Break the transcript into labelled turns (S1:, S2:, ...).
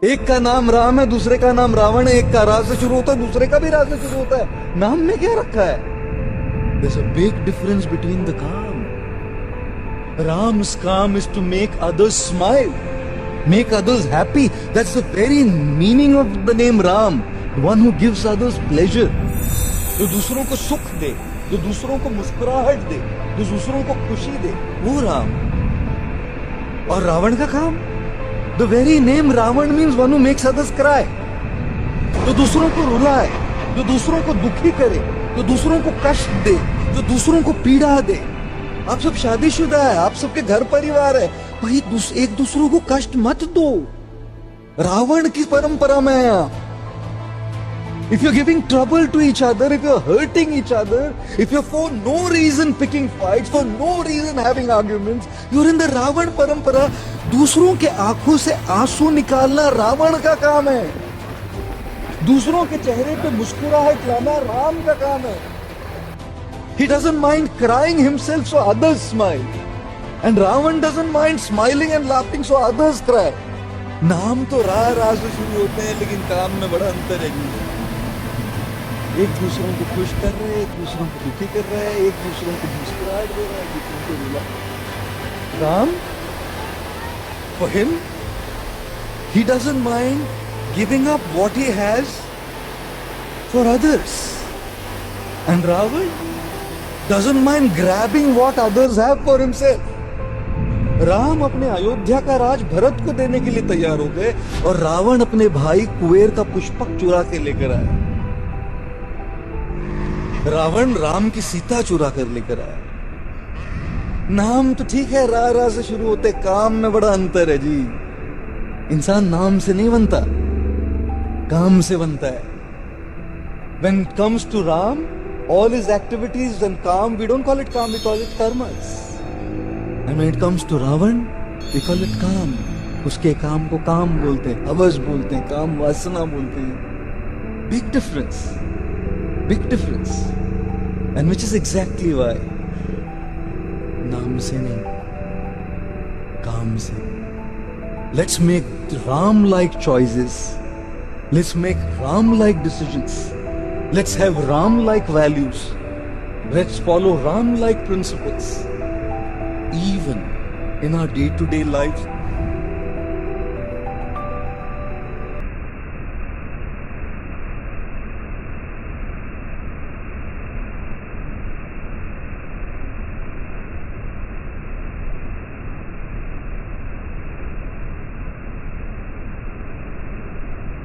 S1: एक का नाम राम है, दूसरे का नाम रावण है। एक का रा से शुरू होता है, दूसरे का भी रा से शुरू होता है। नाम में क्या रखा है? There's a big difference between the calm. Ram's calm is to make others smile, make others happy. That's the very meaning of the name Ram. The one who gives others pleasure. जो दूसरों को सुख दे, जो दूसरों को मुस्कुराहट दे, जो दूसरों को खुशी दे, वो राम। और रावण का काम? The very name Ravan means one who makes others cry. जो दूसरों को रुलाए, जो दूसरों को दुखी करे, जो दूसरों को कष्ट दे, जो दूसरों को पीड़ा दे। आप सब शादीशुदा है, आप सबके घर परिवार है, भाई एक दूसरों को कष्ट मत दो। रावण की परंपरा में है आप। If you're giving trouble to each other, if you're hurting each other, if you're for no reason picking fights, for no reason having arguments, you're in the Ravan parampara. दूसरों के आंखों से आंसू निकालना रावण का काम है। दूसरों के चेहरे पे मुस्कुराहट लाना राम का काम है। He doesn't mind crying himself so others smile. And Ravan doesn't mind smiling and laughing so others cry. नाम तो रा से शुरू होते हैं, लेकिन काम में बड़ा अंतर है। एक दूसरों को खुश कर रहे हैं, एक दूसरों को दुखी कर रहे हैं, एक दूसरों को मुस्कुराहट दे रहा है, एक दूसरों को रुला। Ram, for him, he doesn't mind giving up what he has for others. And Ravan doesn't mind grabbing what others have for himself. Ram अपने अयोध्या का राज भरत को देने के लिए तैयार हो गए, और रावण अपने भाई कुबेर का पुष्पक चुरा के लेकर आया। रावण राम की सीता चुरा कर लेकर आया। नाम तो ठीक है, रा से शुरू होते, काम में बड़ा अंतर है जी। इंसान नाम से नहीं बनता, काम से बनता है। When it comes to Ram, all his activities and calm, we don't call it calm, we call it karmas. And when it comes to Ravan, we call it काम। उसके काम को काम बोलते हैं, हवस बोलते हैं, काम वासना बोलते हैं। Big difference, big difference. And which is exactly why नाम से नहीं, काम से। Let's make Ram-like choices. Let's make Ram-like decisions. Let's have Ram-like values. Let's follow Ram-like principles. Even in our day-to-day lives,